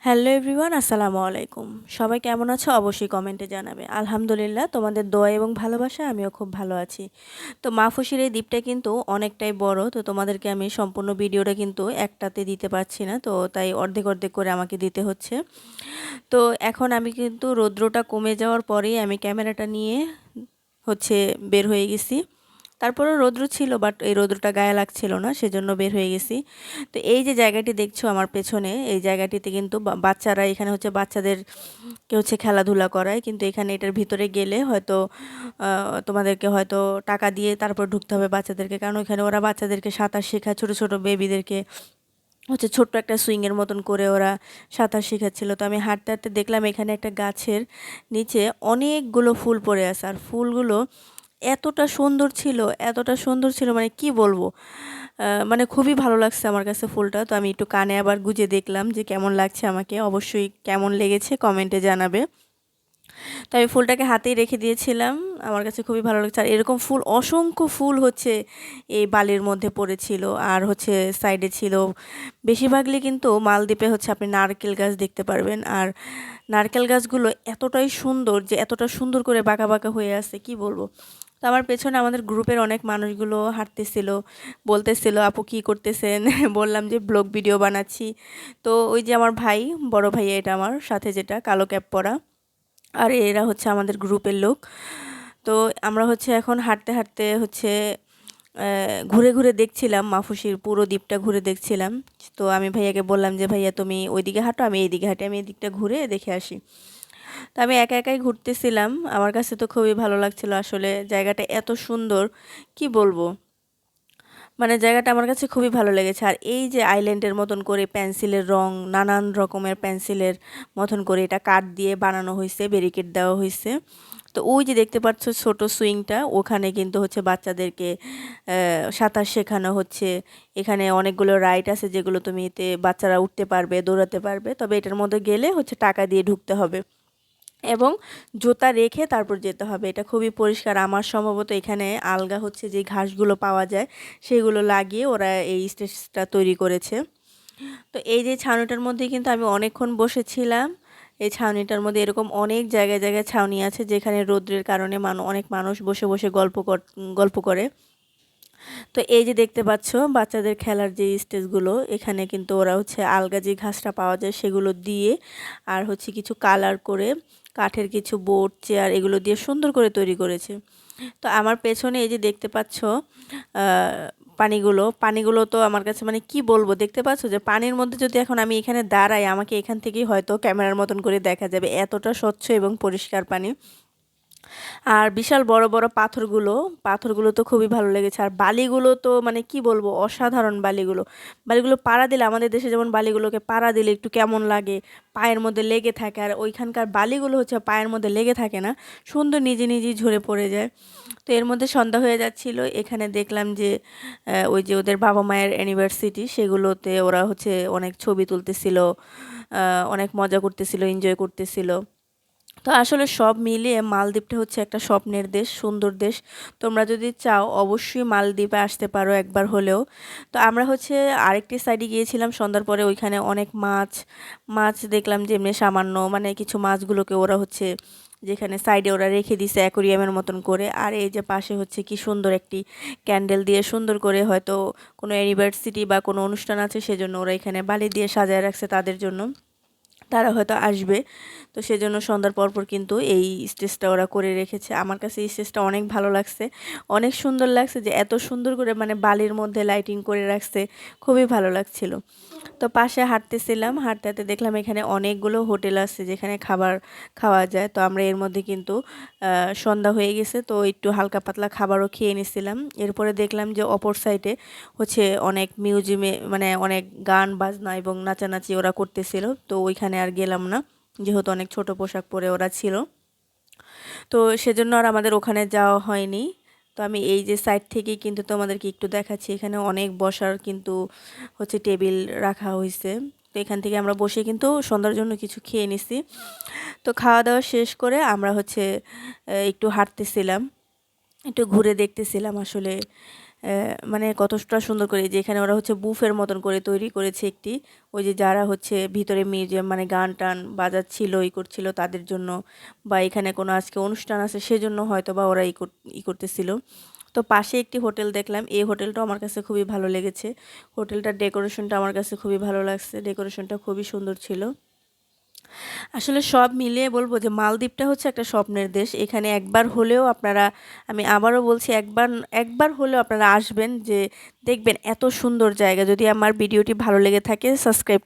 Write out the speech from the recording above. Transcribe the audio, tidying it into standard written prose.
Hello everyone, আসসালামু আলাইকুম। সবাই কেমন আছো অবশ্যই কমেন্টে জানাবে। আলহামদুলিল্লাহ, তোমাদের দোয়া এবং ভালোবাসায় আমিও খুব ভালো আছি। তো মাফুসির এই দ্বীপটা কিন্তু অনেকটাই বড়, তো তোমাদেরকে আমি সম্পূর্ণ ভিডিওটা কিন্তু একটাতে দিতে পারছি না, তো তাই অর্ধেক অর্ধেক করে আমাকে দিতে হচ্ছে। তো এখন আমি কিন্তু রৌদ্রটা কমে যাওয়ার পরেই আমি ক্যামেরাটা নিয়ে হচ্ছে বের হয়ে গেছি। তারপরেও রৌদ্র ছিল, বাট এই রৌদ্রটা গায়ে লাগছিল না, সেজন্য বের হয়ে গেছি। তো এই যে জায়গাটি দেখছো আমার পেছনে, এই জায়গাটিতে কিন্তু বাচ্চারা এখানে হচ্ছে বাচ্চাদেরকে হচ্ছে খেলাধুলা করায়, কিন্তু এখানে এটার ভিতরে গেলে হয়তো তোমাদেরকে হয়তো টাকা দিয়ে তারপর ঢুকতে হবে বাচ্চাদেরকে, কারণ ওইখানে ওরা বাচ্চাদেরকে সাঁতার শেখায়, ছোট ছোট বেবিদেরকে হচ্ছে ছোট্ট একটা সুইংয়ের মতন করে ওরা সাঁতার শেখাচ্ছিল। তো আমি হাঁটতে হাঁটতে দেখলাম এখানে একটা গাছের নিচে অনেকগুলো ফুল পড়ে আছে, আর ফুলগুলো এতটা সুন্দর ছিল, এতটা সুন্দর ছিল, মানে কি বলবো, মানে খুবই ভালো লাগছে আমার কাছে ফুলটা। তো আমি একটু কানে আবার গুজে দেখলাম যে কেমন লাগছে আমাকে, অবশ্যই কেমন লেগেছে কমেন্টে জানাবে। তো আমি ফুলটাকে হাতেই রেখে দিয়েছিলাম, আমার কাছে খুবই ভালো লাগছে। আর এরকম ফুল অসংখ্য ফুল হচ্ছে এই বালির মধ্যে পড়েছিল, আর হচ্ছে সাইডে ছিল বেশিরভাগই কিন্তু মালদ্বীপে হচ্ছে আপনি নারকেল গাছ দেখতে পারবেন। আর নারকেল গাছগুলো এতটাই সুন্দর, যে এতটা সুন্দর করে বাঁকা বাঁকা হয়ে আছে কি বলবো। তো আমার পেছনে আমাদের গ্রুপের অনেক মানুষগুলো হাঁটতেছিল, বলতেছিল আপু কি করতেছেন বললাম যে ব্লগ ভিডিও বানাচ্ছি। তো ওই যে আমার ভাই, বড় ভাই, এটা আমার সাথে যেটা কালো ক্যাপ পরা, আর এরা হচ্ছে আমাদের গ্রুপের লোক। তো আমরা হচ্ছে এখন হাঁটতে হাঁটতে হচ্ছে ঘুরে ঘুরে দেখছিলাম, মাফুসির পুরো দ্বীপটা ঘুরে দেখছিলাম। তো আমি ভাইয়াকে বললাম যে ভাইয়া তুমি ওইদিকে হাঁটো, আমি এইদিকে হাঁটি, আমি এই দিকটা ঘুরে দেখে আসি। তো আমি একা একাই ঘুরতেছিলাম, আমার কাছে তো খুবই ভালো লাগছিল, আসলে জায়গাটা এত সুন্দর কি বলবো, মানে জায়গাটা আমার কাছে খুবই ভালো লেগেছে। আর এই যে আইল্যান্ডের মতন করে পেন্সিলের রং, নানান রকমের পেন্সিলের মতন করে এটা কাঠ দিয়ে বানানো হয়েছে, ব্যারিকেড দেওয়া হয়েছে। তো ওই যে দেখতে পাচ্ছ ছোট সুইংটা, ওখানে কিন্তু হচ্ছে বাচ্চাদেরকে সাঁতার শেখানো হচ্ছে। এখানে অনেকগুলো রাইড আছে যেগুলো তুমি এতে বাচ্চারা উঠতে পারবে, দৌড়াতে পারবে, তবে এটার মধ্যে গেলে হচ্ছে টাকা দিয়ে ঢুকতে হবে এবং জুতা রেখে তারপর যেতে হবে। এটা খুবই পরিষ্কার, আমার সম্ভবত এখানে আলগা হচ্ছে যে ঘাসগুলো পাওয়া যায় সেগুলো লাগিয়ে ওরা এই স্টেজটা তৈরি করেছে। তো এই যে ছাউনিটার মধ্যে কিন্তু আমি অনেকক্ষণ বসেছিলাম। এই ছাউনিটার মধ্যে এরকম অনেক জায়গায় জায়গায় ছাউনি আছে, যেখানে রৌদ্রের কারণে অনেক মানুষ বসে বসে গল্প করে। তো এই যে দেখতে পাচ্ছ বাচ্চাদের খেলার যে স্টেজগুলো, এখানে কিন্তু ওরা হচ্ছে আলগা যে ঘাসটা পাওয়া যায় সেগুলো দিয়ে, আর হচ্ছে কিছু কালার করে কাঠের কিছু বোর্ড, চেয়ার, এগুলো দিয়ে সুন্দর করে তৈরি করেছে। তো আমার পেছনে এই যে দেখতে পাচ্ছ পানিগুলো তো আমার কাছে মানে কি বলবো, দেখতে পাচ্ছ যে পানির মধ্যে যদি এখন আমি এখানে দাঁড়াই, আমাকে এখান থেকেই হয়তো ক্যামেরার মতন করে দেখা যাবে, এতটা স্বচ্ছ এবং পরিষ্কার পানি। আর বিশাল বড় বড় পাথরগুলো তো খুবই ভালো লেগেছে। আর বালিগুলো তো মানে কি বলবো, অসাধারণ বালিগুলো পাড়া দিলে, আমাদের দেশে যেমন বালিগুলোকে পাড়া দিলে একটু কেমন লাগে, পায়ের মধ্যে লেগে থাকে, আর ওইখানকার বালিগুলো হচ্ছে পায়ের মধ্যে লেগে থাকে না, সুন্দর নিজে নিজেই ঝরে পড়ে যায়। তো এর মধ্যে সন্ধ্যা হয়ে যাচ্ছিল, এখানে দেখলাম যে ওই যে ওদের বাবা মায়ের অ্যানিভার্সিটি, সেগুলোতে ওরা হচ্ছে অনেক ছবি তুলতেছিল, অনেক মজা করতেছিল, এনজয় করতেছিল। তো আসলে সব মিলিয়ে মালদ্বীপটা হচ্ছে একটা স্বপ্নের দেশ, সুন্দর দেশ। তোমরা যদি চাও অবশ্যই মালদ্বীপে আসতে পারো একবার হলেও। তো আমরা হচ্ছে আরেকটি সাইডে গিয়েছিলাম সন্ধ্যার পরে, ওইখানে অনেক মাছ মাছ দেখলাম, যে এমনি সামান্য মানে কিছু মাছগুলোকে ওরা হচ্ছে যেখানে সাইডে ওরা রেখে দিছে অ্যাকোরিয়ামের মতন করে। আর এই যে পাশে হচ্ছে কি সুন্দর একটি ক্যান্ডেল দিয়ে সুন্দর করে, হয়তো কোনো ইউনিভার্সিটি বা কোনো অনুষ্ঠান আছে সেজন্য ওরা এখানে বালি দিয়ে সাজায় রাখছে তাদের জন্য, তারা হয়তো আসবে। তো সেজন্য সন্ধ্যার পরপর কিন্তু এই স্টেজটা ওরা করে রেখেছে। আমার কাছে এই স্টেজটা অনেক ভালো লাগছে, অনেক সুন্দর লাগছে, যে এত সুন্দর করে মানে বালির মধ্যে লাইটিং করে রাখছে, খুবই ভালো লাগছিল। তো পাশে হাঁটতেছিলাম, হাঁটতে হাঁটতে দেখলাম এখানে অনেকগুলো হোটেল আছে যেখানে খাবার খাওয়া যায়। তো আমরা এর মধ্যে কিন্তু সন্ধ্যা হয়ে গেছে, তো একটু হালকা পাতলা খাবারও খেয়ে নিছিলাম। এরপরে দেখলাম যে অপর সাইডে হচ্ছে অনেক মিউজিয়ামে মানে অনেক গান বাজনা এবং নাচানাচি ওরা করতেছিল, তো ওইখানে আর গেলাম না, যেহেতু অনেক ছোট পোশাক পরে ওরা ছিল। তো সেজন্য আর আমাদের ওখানে যাওয়া হয়নি। তো আমি এই যে সাইড থেকেই কিন্তু তোমাদেরকে একটু দেখাচ্ছি, এখানে অনেক বসার কিন্তু হচ্ছে টেবিল রাখা হয়েছে। তো এখান থেকে আমরা বসে কিন্তু সন্ধ্যার জন্য কিছু খেয়ে নিছি। তো খাওয়া দাওয়া শেষ করে আমরা হচ্ছে একটু হাঁটতেছিলাম, একটু ঘুরে দেখতেছিলাম আসলে মানে কতটা সুন্দর করে যে এখানে ওরা হচ্ছে বুফের মতন করে তৈরি করেছে একটি, ওই যে যারা হচ্ছে ভিতরে মিউজিয়াম মানে গান টান বাজাচ্ছিল করছিল তাদের জন্য, বা এখানে কোনো আজকে অনুষ্ঠান আছে সেজন্য হয়তো বা ওরা করতেছিল। তো পাশে একটি হোটেল দেখলাম, এই হোটেলটাও আমার কাছে খুবই ভালো লেগেছে। হোটেলটার ডেকোরেশনটা আমার কাছে খুবই ভালো লাগছে, ডেকোরেশনটা খুবই সুন্দর ছিল। আসলে সব মিলিয়ে বলবো যে মালদ্বীপটা হচ্ছে একটা স্বপ্নের দেশ। এখানে একবার হলেও আপনারা, আমি আবারও বলছি, একবার একবার হলেও আপনারা আসবেন, যে দেখবেন এত সুন্দর জায়গা। যদি আমার ভিডিওটি ভালো লেগে থাকে সাবস্ক্রাইব